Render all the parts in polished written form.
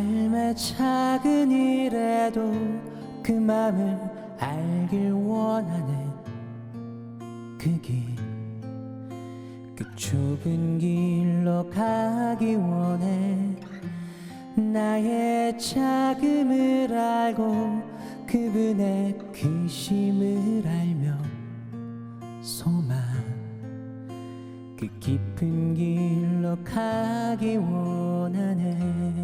삶의 작은 일에도 그 맘을 알길 원하네. 그 길, 그 좁은 길로 가기 원해. 나의 자금을 알고 그분의 크심을 알며 소망, 그 깊은 길로 가기 원하네.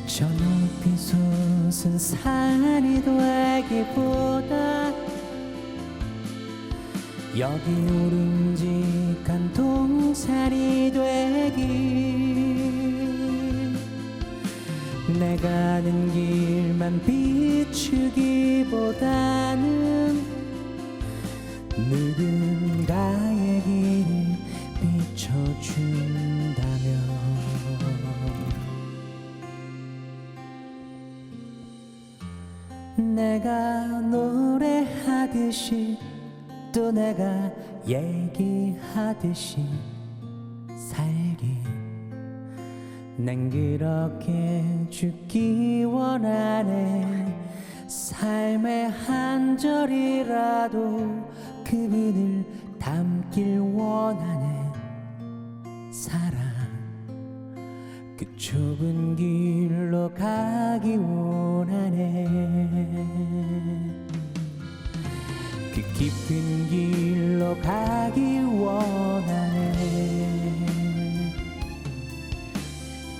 저 높이 솟은 산이 되기보다 여기 우름직한 동산이 되길. 내 가는 길만 비추기보다는 누군가의 길을 비춰준다면 내가 노래하듯이 또 내가 얘기하듯이 살기. 난 그렇게 죽기 원하네. 삶의 한 절이라도 그분을 담길 원하네. 사랑, 그 좁은 길로 가기 원하네. 그 깊은 길로 가기 원하네.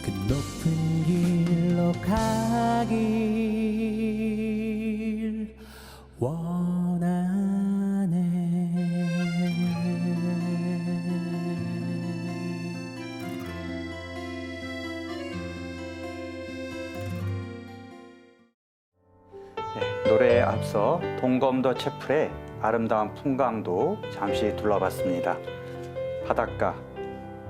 그 높은 길로 가길 원하네. 노래에 앞서 동검도 채플의 아름다운 풍광도 잠시 둘러봤습니다. 바닷가,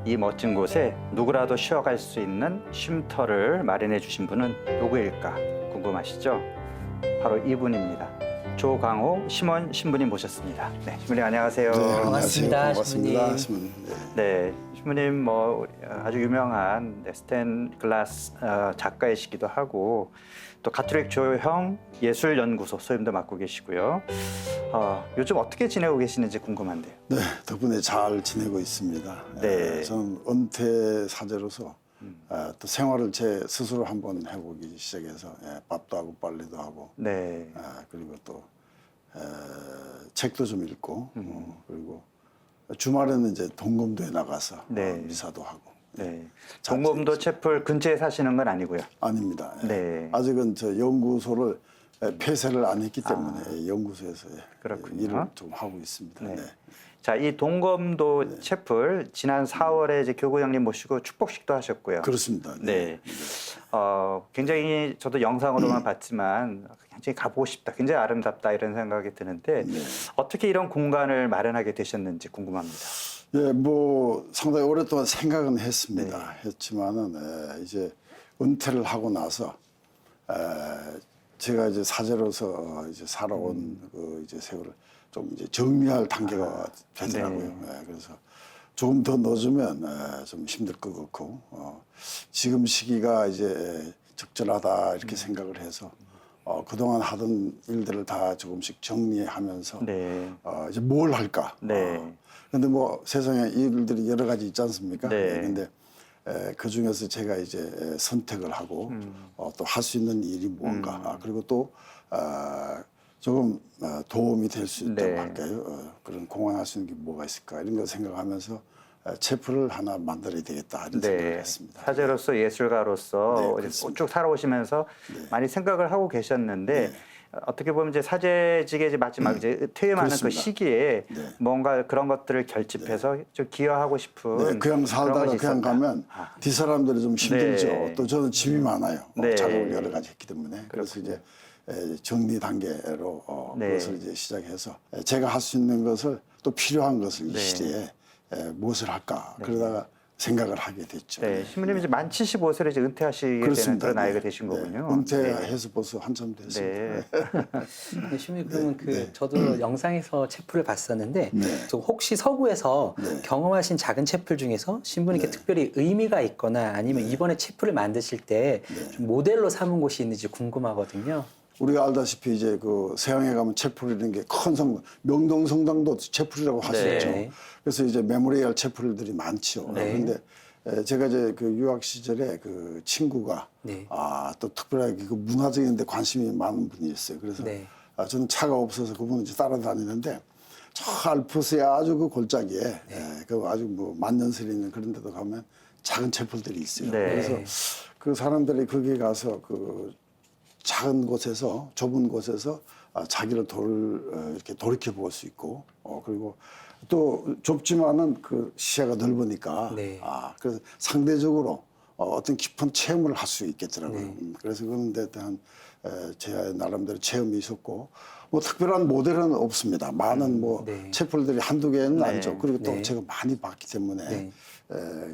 이 멋진 곳에 누구라도 쉬어갈 수 있는 쉼터를 마련해 주신 분은 누구일까 궁금하시죠? 바로 이분입니다. 조광호 심원 신부님 모셨습니다. 네, 신부님 안녕하세요. 네, 반갑습니다, 반갑습니다, 신부님. 신부님. 네, 신부님 뭐 아주 유명한 스탠 글라스 작가이시기도 하고 또 가톨릭 조형 예술연구소 소임도 맡고 계시고요. 요즘 어떻게 지내고 계시는지 궁금한데요. 네, 덕분에 잘 지내고 있습니다. 네. 저는 은퇴 사제로서 또 생활을 제 스스로 한번 해보기 시작해서 밥도 하고 빨래도 하고 네. 그리고 또 책도 좀 읽고 그리고 주말에는 이제 동검도에 나가서 네. 미사도 하고. 네. 잘 동검도 지내고 채플 근처에 사시는 건 아니고요. 아닙니다. 네. 아직은 저 연구소를 폐쇄를 안 했기 때문에 연구소에서 그렇군요. 일을 좀 하고 있습니다. 네. 네. 자, 이 동검도 채플 지난 4월에 이제 교구형님 모시고 축복식도 하셨고요. 그렇습니다. 네. 굉장히 저도 영상으로만 봤지만 굉장히 가보고 싶다, 굉장히 아름답다 이런 생각이 드는데 어떻게 이런 공간을 마련하게 되셨는지 궁금합니다. 예, 뭐 상당히 오랫동안 생각은 했습니다. 했지만은 이제 은퇴를 하고 나서 제가 이제 사제로서 이제 살아온 그 이제 세월을 좀 이제 정리할 단계가 되더라고요. 그래서 조금 더 늦으면 좀 힘들 것 같고 지금 시기가 이제 적절하다 이렇게 생각을 해서 그동안 하던 일들을 다 조금씩 정리하면서 이제 뭘 할까. 근데 뭐 세상에 일들이 여러 가지 있지 않습니까? 근데 그 중에서 제가 이제 선택을 하고 또 할 수 있는 일이 무언가 그리고 또 조금 도움이 될 수 있다고 할까요? 그런 공헌할 수 있는 게 뭐가 있을까 이런 걸 생각하면서 채플을 하나 만들어야 되겠다 이런 생각을 했습니다. 사제로서 예술가로서 쭉 살아오시면서 많이 생각을 하고 계셨는데 어떻게 보면 이제 사제직의 이제 마지막 이제 퇴임하는 그 시기에 뭔가 그런 것들을 결집해서 좀 기여하고 싶은 그냥 살다가 그냥 가면 뒷사람들이 좀 힘들죠. 또 저는 짐이 많아요. 작업을 여러 가지 했기 때문에 그래서 이제 정리 단계로 그것을 이제 시작해서 제가 할 수 있는 것을 또 필요한 것을 이 시대에 무엇을 할까 그러다가 생각을 하게 됐죠. 네, 신부님 이제 만 75세로 이제 은퇴하시게 되는 그렇습니다. 그런 나이가 네. 되신 거군요. 네. 은퇴해서 벌써 한참 됐습니다. 네. 네, 신부님 그러면 저도 영상에서 채플을 봤었는데 네. 저 혹시 서구에서 네. 경험하신 작은 채플 중에서 신부님께 네. 특별히 의미가 있거나 아니면 이번에 채플을 만드실 때 좀 모델로 삼은 곳이 있는지 궁금하거든요. 우리가 알다시피 이제 그 서양에 가면 채플이라는 게 큰 성당, 명동 성당도 채플이라고 할 수 네. 있죠. 그래서 이제 메모리얼 채플들이 많죠. 네. 그런데 제가 이제 그 유학 시절에 그 친구가 네. 또 특별하게 그 문화적인 데 관심이 많은 분이 있어요. 그래서 네. 저는 차가 없어서 그분을 이제 따라다니는데 저 알프스의 아주 그 골짜기에 그 아주 뭐 만년설이 있는 그런 데도 가면 작은 채플들이 있어요. 네. 그래서 그 사람들이 거기 가서 그 작은 곳에서 좁은 곳에서 자기를 이렇게 돌이켜 볼 수 있고 그리고 또 좁지만은 그 시야가 넓으니까 네. 그래서 상대적으로 어떤 깊은 체험을 할 수 있겠더라고요. 네. 그래서 그런 데 대한 제 나름대로 체험이 있었고 뭐 특별한 모델은 없습니다. 많은 뭐 네. 채플들이 한두 개는 네. 아니죠. 그리고 또 네. 제가 많이 봤기 때문에 네.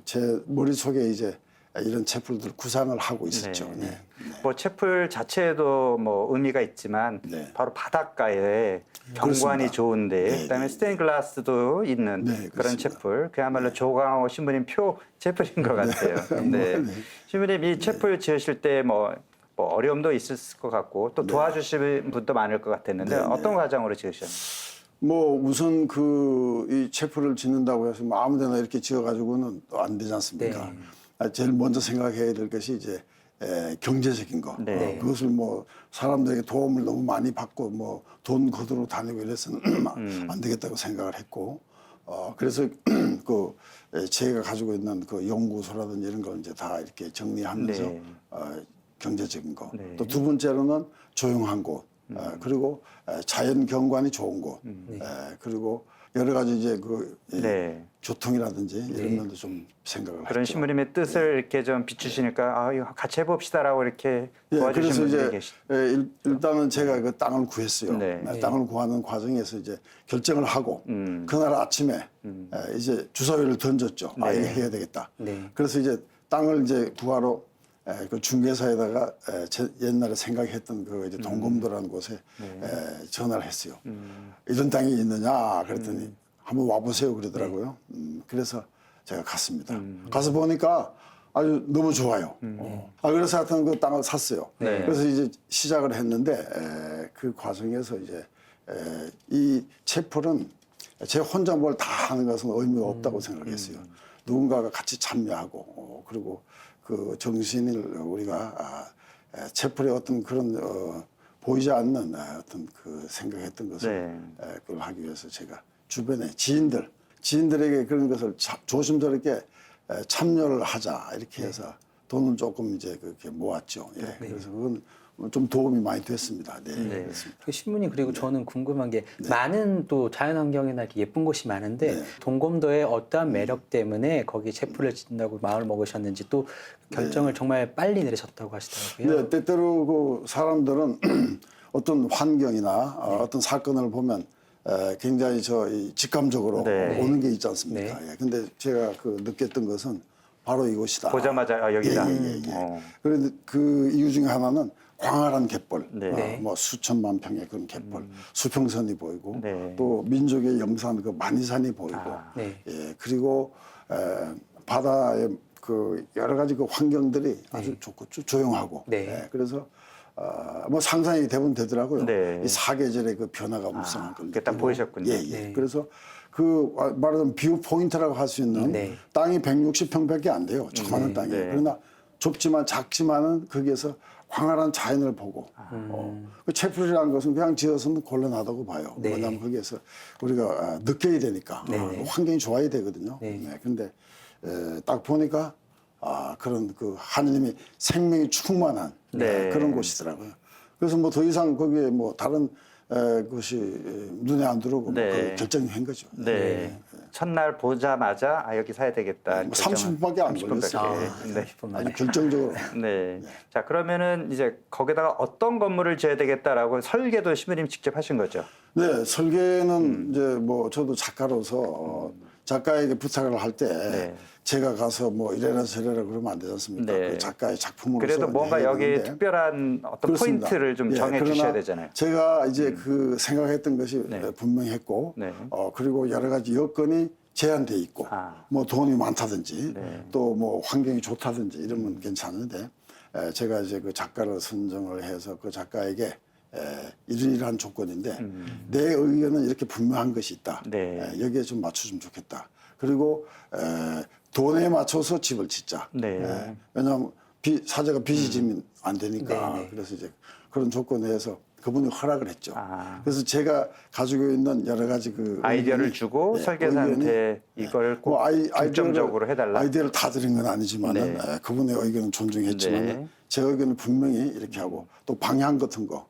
제 머릿속에 이제 이런 채플들 구상을 하고 있었죠. 네. 네. 뭐 채플 자체에도 뭐 의미가 있지만 네. 바로 바닷가에 경관이 그렇습니다. 좋은데 네, 그다음에 네. 스테인글라스도 있는 네, 그런 그렇습니다. 채플 그야말로 조광호 신부님 표 채플인 것 같아요. 네. 네. 신부님 이 채플 지으실 때 뭐 어려움도 있을 것 같고 또 도와주시는 분도 많을 것 같았는데 네, 네. 어떤 과정으로 지으셨나요? 뭐 우선 이 채플을 짓는다고 해서 뭐 아무데나 이렇게 지어가지고는 또 안 되지 않습니까? 제일 먼저 생각해야 될 것이 이제 경제적인 거. 네. 그것을 뭐 사람들에게 도움을 너무 많이 받고 뭐 돈 거두러 다니고 이래서는 안 되겠다고 생각을 했고 그래서 제가 가지고 있는 그 연구소라든지 이런 걸 이제 다 이렇게 정리하면서 네. 경제적인 거. 네. 또 두 번째로는 조용한 곳. 그리고 자연 경관이 좋은 곳. 그리고 여러 가지 이제 네. 교통이라든지 이런 면도 좀 생각을 그런 했죠. 신부님의 뜻을 이렇게 좀 비추시니까 이거 같이 해봅시다라고 이렇게 예, 도와주신 그래서 분들이 이제 계시. 일단은 제가 그 땅을 구했어요. 네. 땅을 구하는 과정에서 이제 결정을 하고 그날 아침에 이제 주사위를 던졌죠. 네. 이거 해야 되겠다. 네. 그래서 이제 땅을 이제 구하러 그 중개사에다가 옛날에 생각했던 그 이제 동검도라는 곳에 전화를 했어요. 이런 땅이 있느냐 그랬더니 한번 와보세요 그러더라고요. 그래서 제가 갔습니다. 가서 보니까 아주 너무 좋아요. 그래서 하여튼 그 땅을 샀어요. 네. 그래서 이제 시작을 했는데 그 과정에서 이제 이 채플은 제 혼자 뭘 다 하는 것은 의미가 없다고 생각했어요. 누군가가 같이 참여하고 그리고 그 정신을 우리가 채플의 어떤 그런 보이지 않는 어떤 그 생각했던 것을 그걸 하기 위해서 제가 주변에 지인들에게 그런 것을 조심스럽게 참여를 하자 이렇게 해서 돈을 조금 이제 그렇게 모았죠. 그래서 그건 좀 도움이 많이 됐습니다. 네, 그렇습니다. 그 신부님 그리고 저는 궁금한 게 많은 또 자연환경이나 이렇게 예쁜 곳이 많은데 동검도의 어떠한 매력 때문에 거기 채플을 짓는다고 마음을 먹으셨는지 또 결정을 정말 빨리 내리셨다고 하시더라고요. 네, 때때로 그 사람들은 어떤 환경이나 어떤 사건을 보면 굉장히 이 직감적으로 오는 게 있지 않습니까? 근데 제가 그 느꼈던 것은 바로 이곳이다. 보자마자 여기다. 그런데 그 이유 중에 하나는 광활한 갯벌, 네. 뭐 수천만 평의 그런 갯벌, 수평선이 보이고 네. 또 민족의 염산 그 만이산이 보이고, 네. 그리고 바다의 그 여러 가지 그 환경들이 아주 좋고 조용하고, 그래서 뭐 상상이 대부분 되더라고요. 네. 이 사계절의 그 변화가 무성한 건. 그게 딱 보이셨군요. 그래서 그 말하자면 뷰 포인트라고 할 수 있는 땅이 160평밖에 안 돼요. 조그마한 땅이에요. 그러나 좁지만 작지만은 거기에서 광활한 자연을 보고 그 채플이라는 것은 그냥 지어서는 곤란하다고 봐요. 왜냐하면 거기에서 우리가 느껴야 되니까 환경이 좋아야 되거든요. 근데 딱 보니까 그런 그 하느님이 생명이 충만한 그런 곳이더라고요. 그래서 뭐 더 이상 거기에 뭐 다른 것이 눈에 안 들어오고 그 결정이 한 거죠. 첫날 보자마자 여기 사야 되겠다. 30분밖에 안 걸렸어요. 아주 결정적으로. 자, 그러면은 이제 거기다가 어떤 건물을 지어야 되겠다라고 설계도 신부님 직접 하신 거죠? 네, 설계는 이제 뭐 저도 작가로서 작가에게 부탁을 할 때 제가 가서 뭐 이래라 저래라 그러면 안 되지 않습니까? 네. 그 작가의 작품으로서 그래도 뭔가 해야 여기에 되는데. 특별한 어떤 그렇습니다. 포인트를 좀 예, 정해 그러나 주셔야 되잖아요. 제가 이제 그 생각했던 것이 네. 분명했고, 네. 그리고 여러 가지 여건이 제한돼 있고, 아. 뭐 돈이 많다든지, 네. 또 뭐 환경이 좋다든지 이러면 괜찮은데, 제가 이제 그 작가를 선정을 해서 그 작가에게 이러이러한 조건인데 내 의견은 이렇게 분명한 것이 있다. 네. 여기에 좀 맞춰주면 좋겠다. 그리고 돈에 맞춰서 집을 짓자. 네. 왜냐하면 사제가 빚이 지면 안 되니까. 네, 네. 그래서 이제 그런 조건에 해서 그분이 허락을 했죠. 아. 그래서 제가 가지고 있는 여러 가지 그 아이디어를 의견이- 주고 네, 설계사한테 이걸 꼭 중점적으로 해달라. 아이디어를 다 드린 건 아니지만은 네. 그분의 의견은 존중했지만 네. 제 의견은 분명히 이렇게 하고 또 방향 같은 거,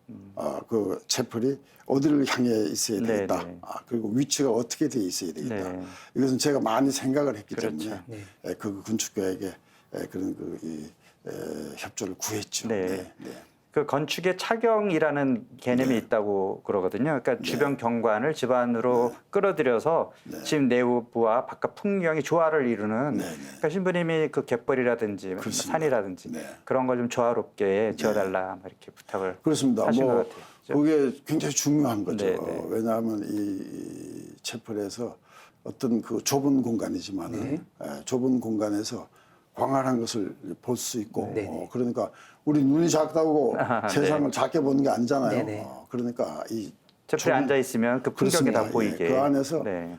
그 채플이 어디를 향해 있어야 네, 되겠다. 네. 그리고 위치가 어떻게 돼 있어야 되겠다. 네. 이것은 제가 많이 생각을 했기 그렇죠. 때문에 네. 그 건축가에게 그런 협조를 구했죠. 네. 그 건축의 착용이라는 개념이 네. 있다고 그러거든요. 그러니까 주변 경관을 집 안으로 끌어들여서 집 내부와 바깥 풍경이 조화를 이루는. 네, 네. 그러니까 신부님이 그 갯벌이라든지 그렇습니다. 산이라든지 네. 그런 걸 좀 조화롭게 지어달라 막 이렇게 부탁을 그렇습니다. 하신 뭐 것 같아요. 그죠? 그게 굉장히 중요한 거죠. 네, 네. 왜냐하면 이 채플에서 어떤 그 좁은 공간이지만은 좁은 공간에서 광활한 것을 볼 수 있고 네. 그러니까 우리 눈이 작다고 네. 세상을 작게 보는 게 아니잖아요. 네, 네. 그러니까 이 채플에 앉아 있으면 그 풍경이 다 그렇습니다. 보이게. 예, 그 안에서 네.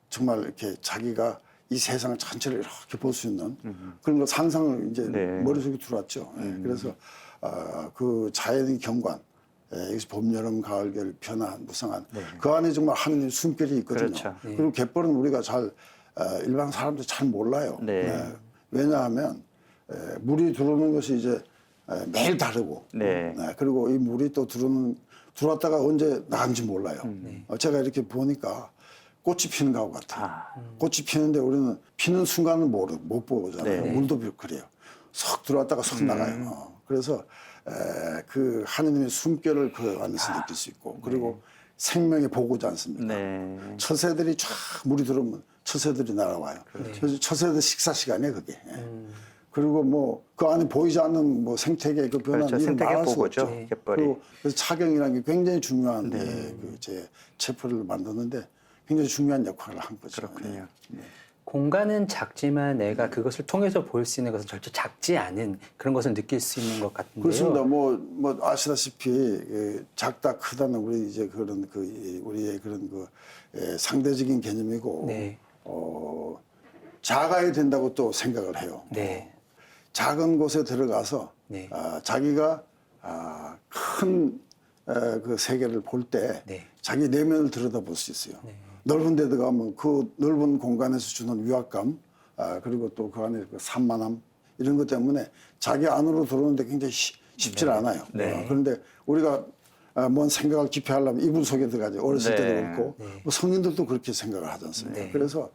정말 이렇게 자기가 이 세상을 전체를 이렇게 볼 수 있는 그런 거 상상을 이제 네. 머릿속에 들어왔죠. 그래서 그 자연의 경관, 여기서 봄, 여름, 가을, 겨울, 변화, 무성한 그 안에 정말 하느님의 숨결이 있거든요. 그렇죠. 그리고 갯벌은 우리가 잘 일반 사람들 잘 몰라요. 네. 왜냐하면 물이 들어오는 것이 이제 매일 다르고 네. 그리고 이 물이 또 들어왔다가 언제 나간지 몰라요. 제가 이렇게 보니까 꽃이 피는 거하고 같아요. 꽃이 피는데 우리는 피는 순간은 못 보잖아요. 네. 물도 그래요. 쏙 들어왔다가 쏙 나가요. 그래서 그 하느님의 숨결을 그 안에서 느낄 수 있고 그리고 생명의 보고지 않습니까? 네. 처새들이 쫙 물이 들어오면 처새들이 날아와요. 그래서 처새들 식사 시간이에요, 그게. 그리고 뭐 그 안에 보이지 않는 뭐 생태계 그 변화는 그렇죠. 이루 생태계 말할 수 보고죠. 없죠. 갯벌이. 그리고 그래서 착용이라는 게 굉장히 중요한 제 채플을 만드는데 굉장히 중요한 역할을 한 거죠. 그렇군요. 공간은 작지만 내가 그것을 통해서 볼 수 있는 것은 절대 작지 않은 그런 것을 느낄 수 있는 것 같은데요. 그렇습니다. 뭐 아시다시피 작다 크다는 우리 이제 그런 우리의 그런 상대적인 개념이고 네. 작아야 된다고 또 생각을 해요. 네. 작은 곳에 들어가서 네. 자기가 큰 그 세계를 볼 때 네. 자기 내면을 들여다볼 수 있어요. 넓은 데 들어가면 그 넓은 공간에서 주는 위압감 그리고 또 그 안에 그 산만함 이런 것 때문에 자기 안으로 들어오는데 굉장히 쉽지 않아요. 네. 그런데 우리가 뭔 생각을 깊이 하려면 이불 속에 들어가지. 어렸을 때도 네. 그렇고 뭐 성인들도 그렇게 생각을 하지 않습니까? 네. 그래서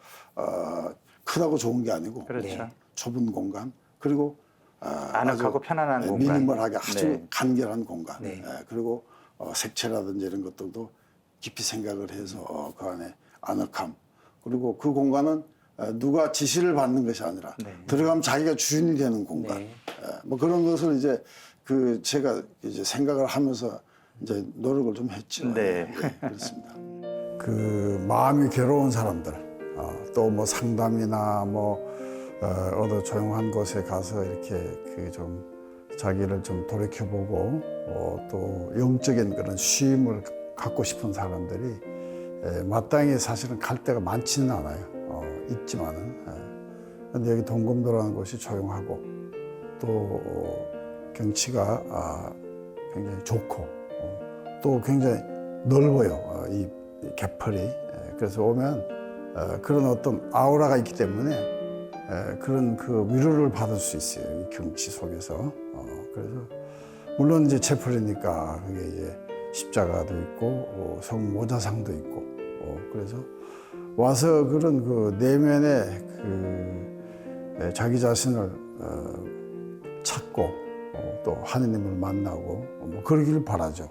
크다고 좋은 게 아니고 그렇죠. 좁은 공간 그리고 아늑하고 아주 편안한 공간. 미니멀하게 아주 네. 간결한 공간 네. 그리고 색채라든지 이런 것들도 깊이 생각을 해서 그 안에 아늑함 그리고 그 공간은 누가 지시를 받는 것이 아니라 들어가면 자기가 주인이 되는 공간 네. 뭐 그런 것을 이제 제가 이제 생각을 하면서 이제 노력을 좀 했죠. 네. 그렇습니다. 그 마음이 괴로운 사람들 또 뭐 상담이나 뭐 어느 조용한 곳에 가서 이렇게 좀 자기를 좀 돌이켜보고 또 영적인 그런 쉼을 갖고 싶은 사람들이 마땅히 사실은 갈 데가 많지는 않아요. 있지만은 근데 여기 동검도라는 곳이 조용하고 또 경치가 굉장히 좋고 또 굉장히 넓어요. 이 갯벌이 그래서 오면 그런 어떤 아우라가 있기 때문에 그런 그 위로를 받을 수 있어요. 이 경치 속에서. 그래서 물론 이제 채플이니까 그게 이제 십자가도 있고 성모자상도 있고 그래서 와서 그런 그 내면의 그 자기 자신을 찾고 또 하느님을 만나고 뭐 그러기를 바라죠.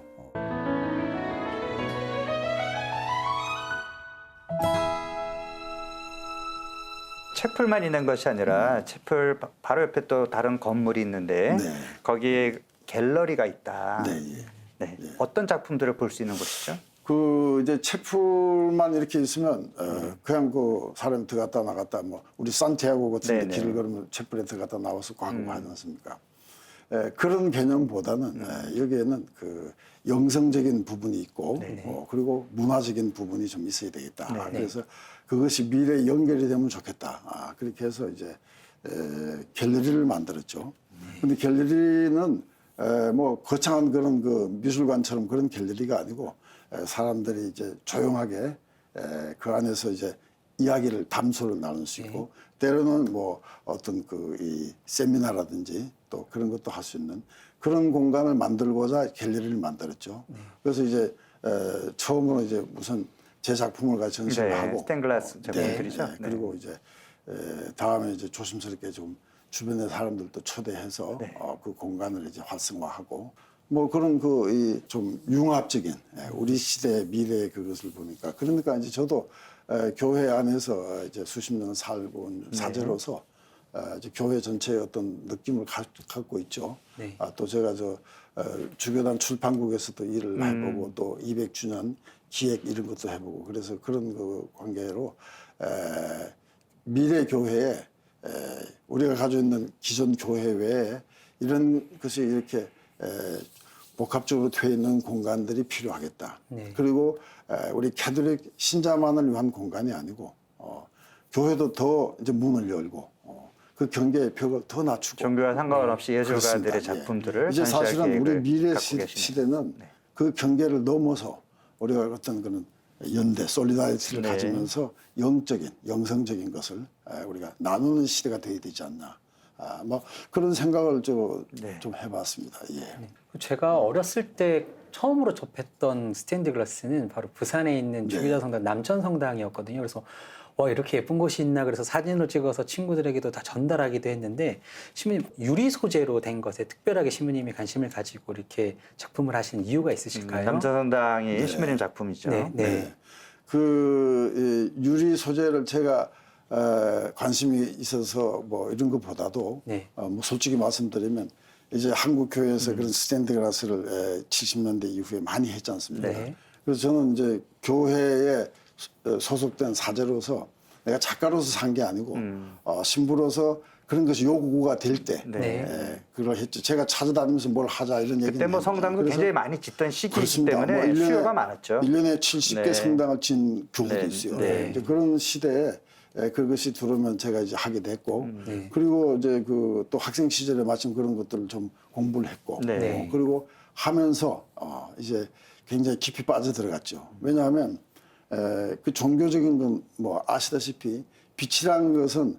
채플만 있는 것이 아니라 채플 바로 옆에 또 다른 건물이 있는데 네. 거기에 갤러리가 있다. 네, 예. 네. 어떤 작품들을 볼 수 있는 곳이죠? 그 이제 채플만 이렇게 있으면 그냥 그 사람이 들어갔다 나갔다 뭐 우리 산티아고 같은 데 네네. 길을 걸으면 채플에 들어갔다 나와서 가고 하지 않습니까? 그런 개념보다는 여기에는 그 영성적인 부분이 있고 그리고 문화적인 부분이 좀 있어야 되겠다. 네네. 그래서 그것이 미래에 연결이 되면 좋겠다. 그렇게 해서 이제 갤러리를 만들었죠. 근데 갤러리는 뭐 거창한 그런 그 미술관처럼 그런 갤러리가 아니고 사람들이 이제 조용하게 그 안에서 이제 이야기를 담소를 나눌 수 있고 때로는 뭐 어떤 그 이 세미나라든지 또 그런 것도 할 수 있는 그런 공간을 만들고자 갤러리를 만들었죠. 그래서 이제 처음으로 이제 무슨 제 작품을 같이 전시를 네, 하고 스테인글라스 작품들이죠. 네. 그리고 이제 다음에 이제 조심스럽게 좀 주변의 사람들도 초대해서 그 공간을 이제 활성화하고 뭐 그런 그 이 좀 융합적인 우리 시대의 미래의 그것을 보니까 그러니까 이제 저도 교회 안에서 이제 수십 년 살고 온 사제로서 이제 교회 전체의 어떤 느낌을 갖고 있죠. 네. 또 제가 저 주교단 출판국에서도 일을 해보고 또 200주년 기획 이런 것도 해보고 그래서 그런 그 관계로 미래 교회에 우리가 가지고 있는 기존 교회 외에 이런 것이 이렇게 복합적으로 되어 있는 공간들이 필요하겠다. 네. 그리고 우리 캐톨릭 신자만을 위한 공간이 아니고 교회도 더 이제 문을 열고 그 경계의 벽을 더 낮추고 종교와 상관없이 예술가들의 그렇습니다. 작품들을 이제 전시할 사실은 우리 계획을 미래 갖고 계시네요. 시대는 그 경계를 넘어서 우리가 어떤 그런 연대, 솔리다리티를 네. 가지면서 영적인, 영성적인 것을 우리가 나누는 시대가 되어야 되지 않나. 뭐 그런 생각을 좀 해봤습니다. 예. 제가 어렸을 때 처음으로 접했던 스테인드 글라스는 바로 부산에 있는 주기자 성당 남천 성당이었거든요. 그래서 와 이렇게 예쁜 곳이 있나 그래서 사진을 찍어서 친구들에게도 다 전달하기도 했는데 신부님 유리 소재로 된 것에 특별하게 신부님이 관심을 가지고 이렇게 작품을 하시는 이유가 있으실까요? 남자성당이 신부님 작품이죠. 네, 네. 그 유리 소재를 제가 관심이 있어서 뭐 이런 것보다도 네. 뭐 솔직히 말씀드리면 이제 한국 교회에서 그런 스탠드 글라스를 70년대 이후에 많이 했지 않습니까? 네. 그래서 저는 이제 교회에 소속된 사제로서 내가 작가로서 산 게 아니고 신부로서 그런 것이 요구가 될 때 네. 그걸 했죠. 제가 찾아다니면서 뭘 하자 이런 얘기를 그때 뭐 성당도 그래서 굉장히 많이 짓던 시기이기 그렇습니다. 때문에 뭐 일년에- 수요가 많았죠. 1년에 70개 네. 성당을 진 교회도 네. 있어요. 네. 이제 그런 시대에 그것이 들어오면 제가 이제 하게 됐고 네. 그리고 이제 그 또 학생 시절에 마침 그런 것들을 좀 공부를 했고 네. 그리고 하면서 이제 굉장히 깊이 빠져 들어갔죠. 왜냐하면 그 종교적인 건 뭐 아시다시피 빛이라는 것은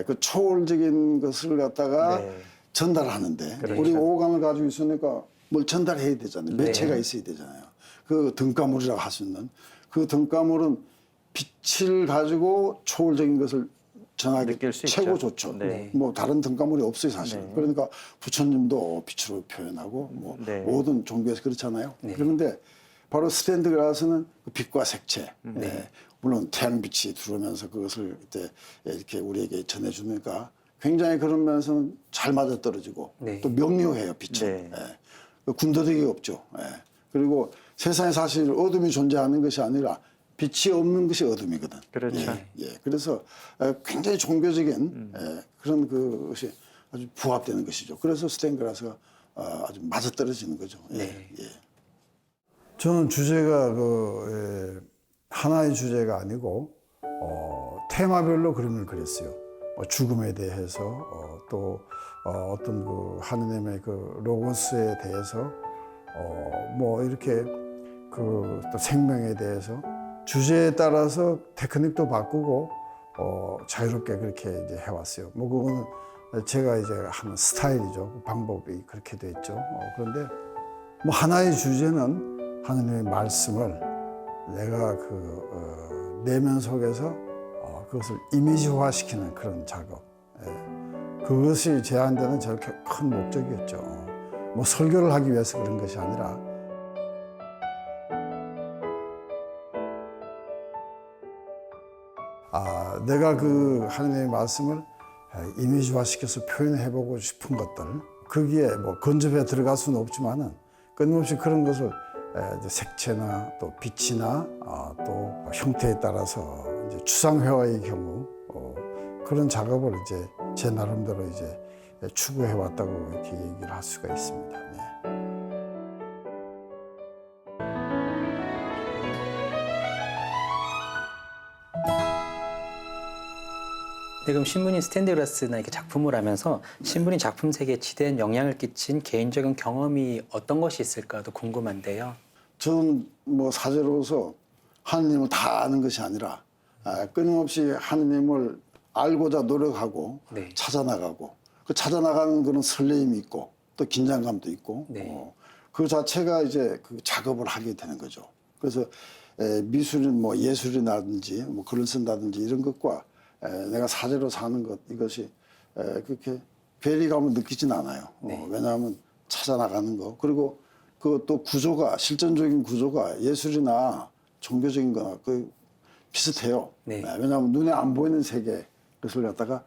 그 초월적인 것을 갖다가 네. 전달하는데 그렇죠. 우리 오감을 가지고 있으니까 뭘 전달해야 되잖아요. 매체가 있어야 되잖아요. 그 등가물이라고 할 수 있는 그 등가물은 빛을 가지고 초월적인 것을 전하기 느낄 수 최고 있죠. 좋죠. 네. 뭐 다른 등가물이 없어요 사실. 네. 그러니까 부처님도 빛으로 표현하고 뭐 네. 모든 종교에서 그렇잖아요. 그런데 바로 스탠드 글라스는 그 빛과 색채, 물론 태양빛이 들어오면서 그것을 이렇게 우리에게 전해주니까 굉장히 그런 면에서는 잘 맞아떨어지고 네. 또 명료해요 빛은. 네. 그 군더더기가 없죠. 그리고 세상에 사실 어둠이 존재하는 것이 아니라 빛이 없는 것이 어둠이거든. 그렇죠. 그래서 굉장히 종교적인 그런 그것이 아주 부합되는 것이죠. 그래서 스테인드 글라스가 아주 맞아떨어지는 거죠. 네. 저는 주제가 하나의 주제가 아니고 테마별로 그림을 그렸어요. 죽음에 대해서 또 어떤 그 하느님의 그 로고스에 대해서 뭐 이렇게 그 또 생명에 대해서 주제에 따라서 테크닉도 바꾸고 자유롭게 그렇게 이제 해왔어요. 뭐 그거는 제가 이제 하는 스타일이죠. 방법이 그렇게 돼 있죠. 그런데 뭐 하나의 주제는 하느님의 말씀을 내가 그 내면 속에서 그것을 이미지화시키는 그런 작업. 그것이 제한되는 저렇게 큰 목적이었죠. 뭐 설교를 하기 위해서 그런 것이 아니라 내가 그 하나님의 말씀을 이미지화시켜서 표현해보고 싶은 것들, 거기에 뭐 건조해 들어갈 수는 없지만은 끊임없이 그런 것을 이제 색채나 또 빛이나 또 형태에 따라서 이제 추상회화의 경우 그런 작업을 이제 제 나름대로 이제 추구해 왔다고 이렇게 얘기를 할 수가 있습니다. 네. 네, 그럼 신부님 스테인드 글라스나 이렇게 작품을 하면서 신부님 작품 세계에 지대한 영향을 끼친 개인적인 경험이 어떤 것이 있을까도 궁금한데요. 저는 뭐 사제로서 하느님을 다 아는 것이 아니라 끊임없이 하느님을 알고자 노력하고 네. 찾아나가고 그 찾아나가는 그런 설레임이 있고 또 긴장감도 있고 네. 그 자체가 이제 그 작업을 하게 되는 거죠. 그래서 미술인 뭐 예술이라든지 뭐 글을 쓴다든지 이런 것과 내가 사제로 사는 것 이것이 그렇게 괴리감을 느끼진 않아요. 네. 왜냐하면 찾아나가는 거 그리고 그 또 구조가 실전적인 구조가 예술이나 종교적인 거나 그 비슷해요. 네. 왜냐하면 눈에 안 보이는 세계 그것을 갖다가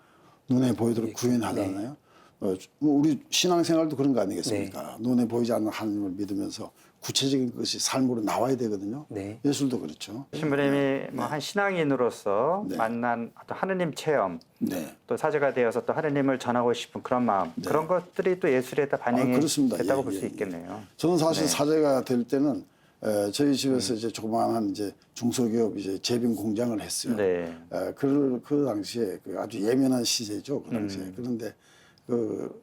눈에 보이도록 구현하잖아요. 뭐 우리 신앙생활도 그런 거 아니겠습니까? 눈에 보이지 않는 하나님을 믿으면서 구체적인 것이 삶으로 나와야 되거든요. 네. 예술도 그렇죠. 신부님이 뭐 한 신앙인으로서 네. 만난 어떤 하느님 체험, 네. 또 사제가 되어서 또 하느님을 전하고 싶은 그런 마음, 그런 것들이 또 예술에 다 반영이 그렇습니다. 됐다고 예, 볼 수 예, 있겠네요. 저는 사실 네. 사제가 될 때는 저희 집에서 이제 조그마한 이제 중소기업 이제 제빙 공장을 했어요. 네. 그 당시에 그 아주 예민한 시세죠. 그 당시에. 그런데 그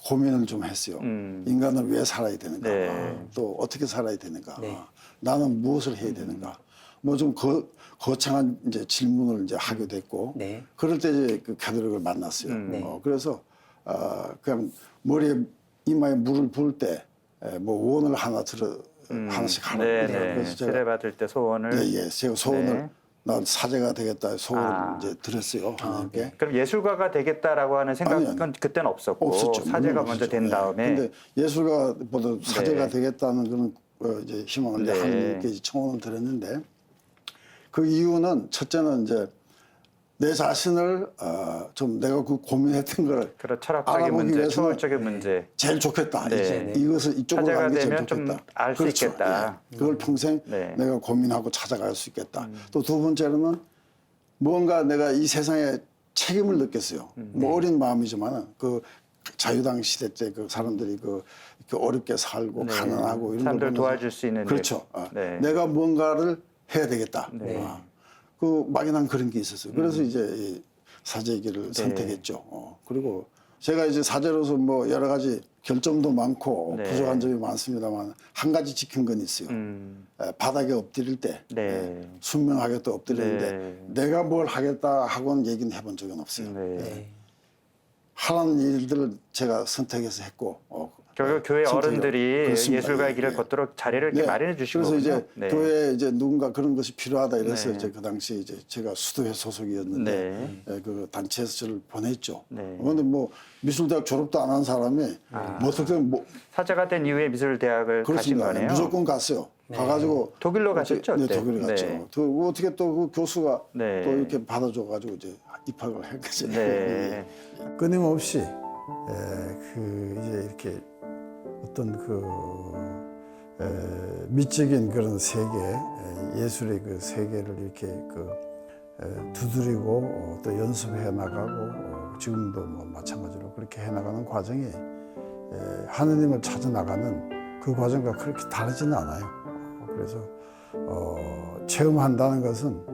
고민을 좀 했어요. 인간은 왜 살아야 되는가? 네. 또 어떻게 살아야 되는가? 네. 나는 무엇을 해야 되는가? 뭐 좀 거창한 이제 질문을 이제 하게 됐고, 네. 그럴 때 이제 그 캐드릭을 만났어요. 네. 그래서 그냥 머리에 이마에 물을 부을 때 뭐 원을 하나 하나씩 하라. 네, 그래요. 네. 그래서 제가 세례 받을 때 소원을. 예, 제가 소원을 네. 난 사제가 되겠다 소원을 이제 들었어요. 하나님께. 네. 그럼 예술가가 되겠다라고 하는 생각은 아니. 그때는 없었고 없었죠. 사제가 물론 먼저 없었죠. 된 예. 다음에 근데 예술가보다 사제가 네. 되겠다는 그런 이제 희망을 이제 네. 하나님께 이제 청원을 드렸는데 그 이유는 첫째는 이제 내 자신을 좀 내가 그 고민했던 걸 그런 철학적인 알아보기 문제, 위해서는 초월적인 문제. 제일 좋겠다. 네. 이제 이것을 이쪽으로 사제가 가는 게 제일 되면 좀 좋겠다. 알수 있겠다. 예. 그걸 평생 네. 내가 고민하고 찾아갈 수 있겠다. 또 두 번째로는 뭔가 내가 이 세상에 책임을 느꼈어요. 뭐 어린 마음이지만 그 자유당 시대 때 그 사람들이 그 이렇게 어렵게 살고 가난하고 이런 걸 사람들 보면서 도와줄 수 있는 그렇죠. 일. 네. 내가 뭔가를 해야 되겠다. 네. 그 막연한 그런 게 있었어요. 그래서 이제 이 사제의 길을 네. 선택했죠. 그리고 제가 이제 사제로서 뭐 여러 가지 결점도 많고 네. 부족한 점이 많습니다만 한 가지 지킨 건 있어요. 바닥에 엎드릴 때 네. 순명하게 또 엎드리는데 네. 내가 뭘 하겠다 하고는 얘기는 해본 적은 없어요. 네. 하라는 일들을 제가 선택해서 했고 결국 교회 선택을- 어른들이 그렇습니다. 예술가의 예, 길을 예. 걷도록 자리를 이렇게 네. 마련해 주신 그래서 거군요. 이제 네. 교회에 이제 누군가 그런 것이 필요하다 이래서 네. 이제 그 당시에 이제 제가 수도회 소속이었는데 네. 그 단체에서 저를 보냈죠. 네. 그런데 뭐 미술대학 졸업도 안 한 사람이 뭐 어떻게 뭐 사제가 된 이후에 미술대학을 가신 그렇습니다. 거네요. 무조건 갔어요. 가가지고 독일로 가셨죠? 네, 그때? 독일에 갔죠. 네. 또 어떻게 또 그 교수가 네. 또 이렇게 받아줘가지고 이제 입학을 한 거죠. 네. 끊임없이 그 이제 이렇게 어떤 그 미적인 그런 세계, 예술의 그 세계를 이렇게 그 두드리고 또 연습해 나가고 지금도 뭐 마찬가지로 그렇게 해 나가는 과정이 하느님을 찾아 나가는 그 과정과 그렇게 다르지는 않아요. 그래서 체험한다는 것은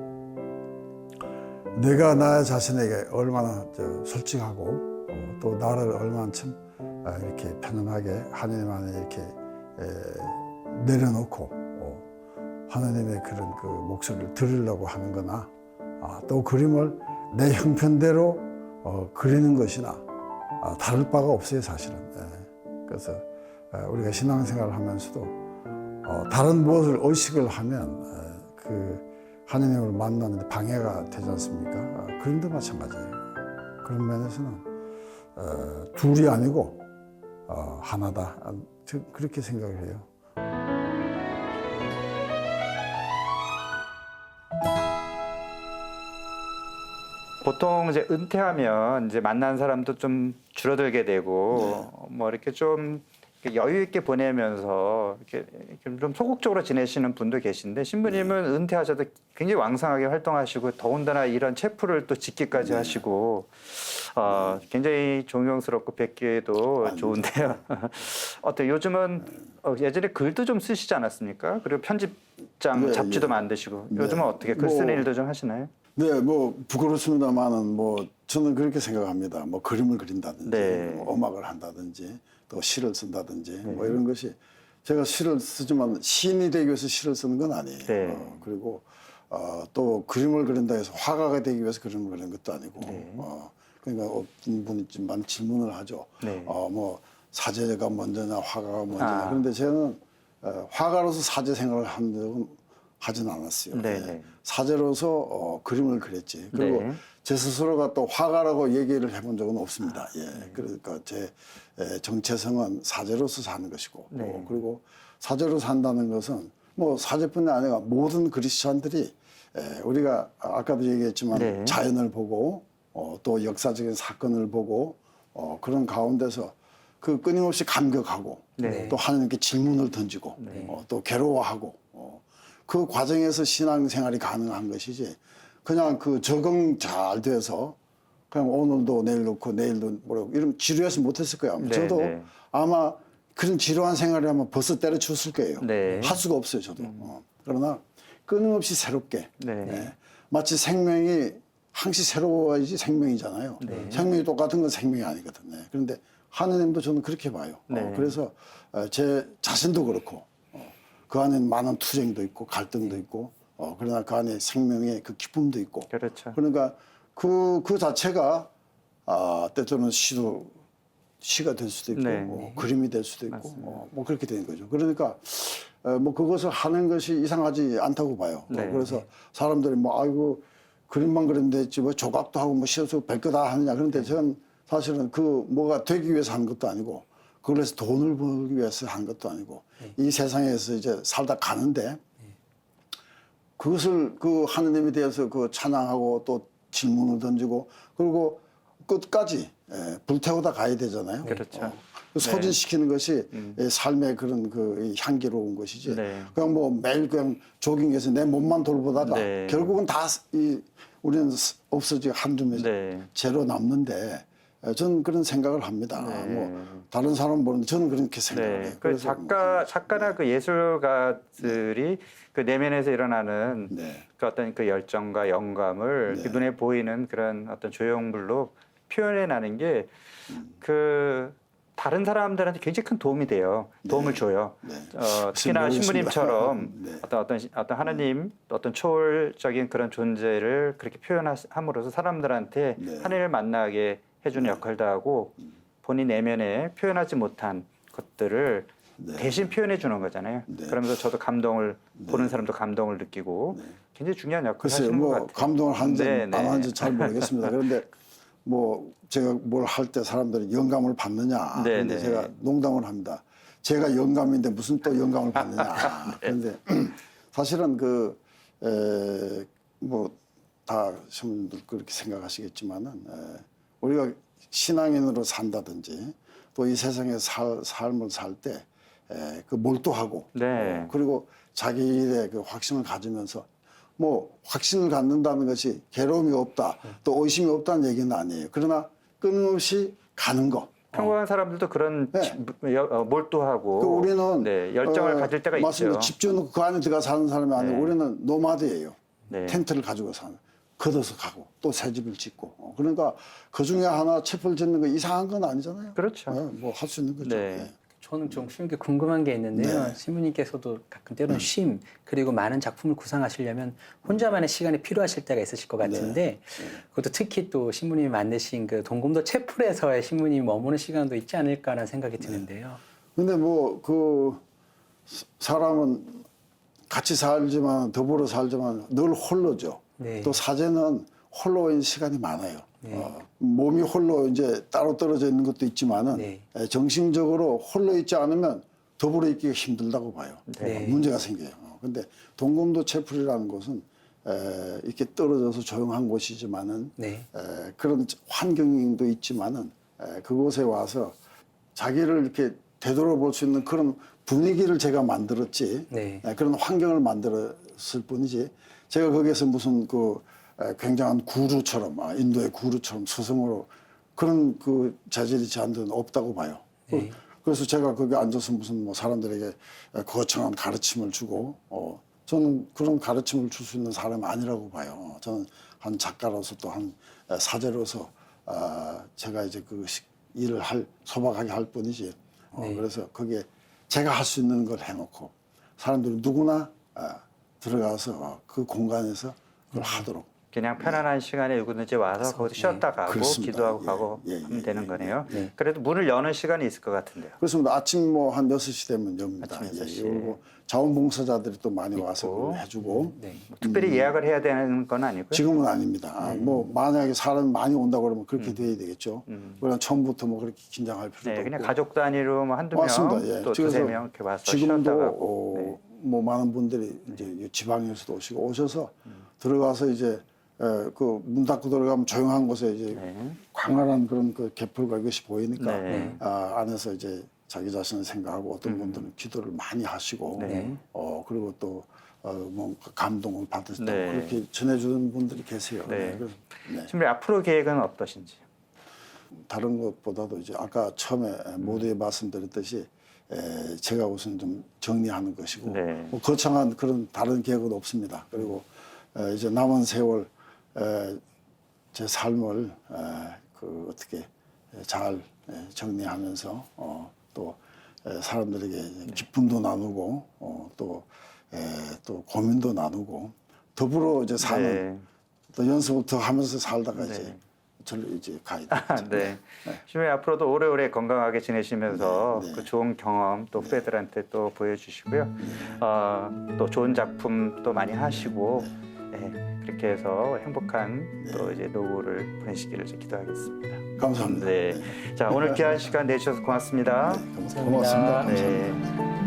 내가 나 자신에게 얼마나 솔직하고 또 나를 얼마나 참 이렇게 편안하게 하느님 안에 이렇게 내려놓고 하느님의 그런 그 목소리를 들으려고 하는 거나 또 그림을 내 형편대로 그리는 것이나 다를 바가 없어요, 사실은. 그래서 우리가 신앙생활을 하면서도 다른 무엇을 의식을 하면 그 하느님을 만나는 데 방해가 되지 않습니까? 그림도 마찬가지예요. 그런 면에서는 둘이 아니고 하나다. 그렇게 생각을 해요. 보통 이제 은퇴하면 이제 만난 사람도 좀 줄어들게 되고 뭐 이렇게 좀 여유 있게 보내면서 이렇게 좀 소극적으로 지내시는 분도 계신데 신부님은 은퇴하셔도 굉장히 왕성하게 활동하시고 더군다나 이런 체프를 또 짓기까지 하시고 굉장히 존경스럽고 뵙기에도 좋은데요. 어때 요즘은 예전에 글도 좀 쓰시지 않았습니까? 그리고 편집장 네, 잡지도 예. 만드시고 네. 요즘은 어떻게 글 쓰는 뭐, 일도 좀 하시나요? 네, 뭐 부끄럽습니다만은 뭐 저는 그렇게 생각합니다. 뭐 그림을 그린다든지, 네. 뭐 음악을 한다든지, 또 시를 쓴다든지, 뭐 이런 것이 제가 시를 쓰지만 시인이 되기 위해서 시를 쓰는 건 아니에요. 네. 그리고 또 그림을 그린다 해서 화가가 되기 위해서 그림을 그리는 것도 아니고, 그러니까 어떤 분이 좀 질문을 하죠. 네. 뭐 사제가 먼저냐, 화가가 먼저냐. 그런데 저는 화가로서 사제 생활을 한 적은 하진 않았어요. 네, 예. 네. 사제로서 그림을 그렸지. 그리고 네. 제 스스로가 또 화가라고 얘기를 해본 적은 없습니다. 예. 그러니까 제 정체성은 사제로서 사는 것이고, 네. 그리고 사제로 산다는 것은 뭐 사제뿐이 아니라 모든 그리스도인들이 우리가 아까도 얘기했지만 네. 자연을 보고 또 역사적인 사건을 보고 그런 가운데서 그 끊임없이 감격하고 네. 또 하나님께 질문을 던지고 또 괴로워하고 그 과정에서 신앙생활이 가능한 것이지 그냥 그 적응 잘 돼서 그냥 오늘도 내일 놓고 내일도 뭐라고 이러면 지루해서 못했을 거예요. 네, 저도 네. 아마 그런 지루한 생활을 하면 벌써 때려쳤을 거예요. 네. 할 수가 없어요, 저도. 그러나 끊임없이 새롭게 네. 마치 생명이 항시 새로워야지 생명이잖아요. 생명이 똑같은 건 생명이 아니거든요. 그런데 하느님도 저는 그렇게 봐요. 네. 그래서 제 자신도 그렇고 그 안에 많은 투쟁도 있고 갈등도 있고 그러나 그 안에 생명의 그 기쁨도 있고 그렇죠. 그러니까 그 자체가 때때로는 시가 될 수도 있고 네. 그림이 될 수도 있고 뭐 그렇게 되는 거죠. 그러니까 뭐 그것을 하는 것이 이상하지 않다고 봐요. 네. 그래서 사람들이 뭐 아이고 그림만 그렸는데 뭐 조각도 하고 뭐 시어서 별거 다 하느냐. 그런데 저는 사실은 그 뭐가 되기 위해서 하는 것도 아니고 그걸 해서 돈을 벌기 위해서 한 것도 아니고 이 세상에서 이제 살다 가는데 그것을 그 하느님에 대해서 그 찬양하고 또 질문을 던지고 그리고 끝까지 불태우다 가야 되잖아요. 그렇죠. 소진시키는 것이 삶의 그런 그 향기로운 것이지. 네. 그냥 뭐 매일 그냥 조깅해서 내 몸만 돌보다가 네. 결국은 다 우리는 없어지고 한두 명 네. 제로 남는데 저는 그런 생각을 합니다. 뭐 다른 사람은 모르는데 저는 그렇게 생각해요. 네. 그 작가나 그 예술가들이 그 내면에서 일어나는 그 어떤 그 열정과 영감을 이렇게 눈에 보이는 그런 어떤 조형물로 표현해내는 게 그 다른 사람들한테 굉장히 큰 도움이 돼요. 도움을 줘요. 특히나 모르겠습니다. 신부님처럼 어떤 하나님, 어떤 초월적인 그런 존재를 그렇게 표현함으로써 사람들한테 하나님을 만나게 해주는 역할도 하고 본인 내면에 표현하지 못한 것들을 대신 표현해 주는 거잖아요. 그러면서 저도 감동을 보는 사람도 감동을 느끼고 굉장히 중요한 역할을 글쎄요, 하시는 것 뭐 같아요. 감동을 하는지 안 네. 하는지 잘 모르겠습니다. 그런데 뭐 제가 뭘 할 때 사람들이 영감을 받느냐. 네, 그런데 네. 제가 농담을 합니다. 제가 영감인데 무슨 또 영감을 받느냐. 그런데 사실은 뭐 다 시민들 그렇게 생각하시겠지만은 우리가 신앙인으로 산다든지 또 이 세상에 삶을 살 때 그 몰두하고 네. 그리고 자기 일에 그 확신을 가지면서 뭐 확신을 갖는다는 것이 괴로움이 없다 또 의심이 없다는 얘기는 아니에요. 그러나 끊임없이 가는 거. 평범한 사람들도 그런 몰두하고 그 우리는 열정을 가질 때가 맞습니다. 있죠. 집 지어놓고 그 안에 들어가 사는 사람이 아니고 우리는 노마드예요. 네. 텐트를 가지고 사는. 걷어서 가고 또 새 집을 짓고 그러니까 그 중에 하나 채플 짓는 거 이상한 건 아니잖아요. 그렇죠. 뭐 할 수 있는 거죠. 네. 저는 좀 신부님께 궁금한 게 있는데요. 신부님께서도 가끔 때로는 쉼 그리고 많은 작품을 구상하시려면 혼자만의 시간이 필요하실 때가 있으실 것 같은데 그것도 특히 또 신부님이 만드신 그 동검도 채플에서의 신부님이 머무는 시간도 있지 않을까라는 생각이 드는데요. 근데 뭐 그 사람은 같이 살지만 더불어 살지만 늘 홀로죠. 네. 또 사제는 홀로인 시간이 많아요. 몸이 홀로 이제 따로 떨어져 있는 것도 있지만은 정신적으로 홀로 있지 않으면 더불어 있기가 힘들다고 봐요. 네. 문제가 생겨요. 근데 동검도 채플이라는 곳은 이렇게 떨어져서 조용한 곳이지만은 네. 그런 환경도 있지만은 그곳에 와서 자기를 이렇게 되돌아볼 수 있는 그런 분위기를 제가 만들었지 네. 그런 환경을 만들었을 뿐이지 제가 거기에서 무슨 그 굉장한 구루처럼 인도의 구루처럼 스승으로 그런 그 자질이 저한테는 없다고 봐요. 네. 그래서 제가 거기 앉아서 무슨 뭐 사람들에게 거창한 가르침을 주고 저는 그런 가르침을 줄 수 있는 사람이 아니라고 봐요. 저는 한 작가로서 또 한 사제로서 제가 이제 그 일을 소박하게 할 뿐이지. 네. 그래서 거기에 제가 할 수 있는 걸 해놓고 사람들이 누구나 들어가서 그 공간에서 그걸 하도록. 그냥 편안한 시간에 누구든지 와서 거기서 쉬었다 가고 그렇습니다. 기도하고 예, 가고 예, 하면 예, 되는 예, 거네요. 예. 그래도 문을 여는 시간이 있을 것 같은데요. 그렇습니다. 아침 뭐 한 6시 되면 엽니다. 아침 6시. 그리고 자원봉사자들이 또 많이 와서 있고. 그걸 해주고 네. 특별히 예약을 해야 되는 건 아니고요. 지금은 아닙니다. 뭐 만약에 사람이 많이 온다고 그러면 그렇게 돼야 되겠죠. 그러나 처음부터 뭐 그렇게 긴장할 필요도 네, 없고. 그냥 가족 단위로 뭐 한두 명, 맞습니다. 예. 또 그래서 두세 명 이렇게 와서 쉬었다 지금도 가고. 네. 뭐 많은 분들이 이제 지방에서도 오시고 오셔서 들어가서 이제 그 문 닫고 들어가면 조용한 곳에 이제 네. 광활한 그런 그 개풀과 이것이 보이니까 네. 안에서 이제 자기 자신을 생각하고 어떤 분들은 기도를 많이 하시고 네. 그리고 또 뭐 감동을 받으시다고 네. 그렇게 전해주는 분들이 계세요. 네. 그래서 지금 앞으로 계획은 어떠신지? 다른 것보다도 이제 아까 처음에 모두에 말씀드렸듯이 제가 우선 좀 정리하는 것이고 네. 뭐 거창한 그런 다른 계획은 없습니다. 그리고 이제 남은 세월 제 삶을 그 어떻게 잘 정리하면서 또 사람들에게 기쁨도 나누고 또 고민도 나누고 더불어 이제 사는 네. 또 연습을 더 하면서 살다가 네. 이제 절로 이제 가야 되겠죠. 네. 시부님 앞으로도 오래오래 건강하게 지내시면서 네, 네. 그 좋은 경험 또 후배들한테 또 보여주시고요. 또 좋은 작품 또 많이 하시고 네. 그렇게 해서 행복한 또 이제 노후를 보내시기를 기도하겠습니다. 감사합니다. 네. 자, 오늘 귀한 시간 내주셔서 고맙습니다. 고맙습니다. 감사합니다. 네.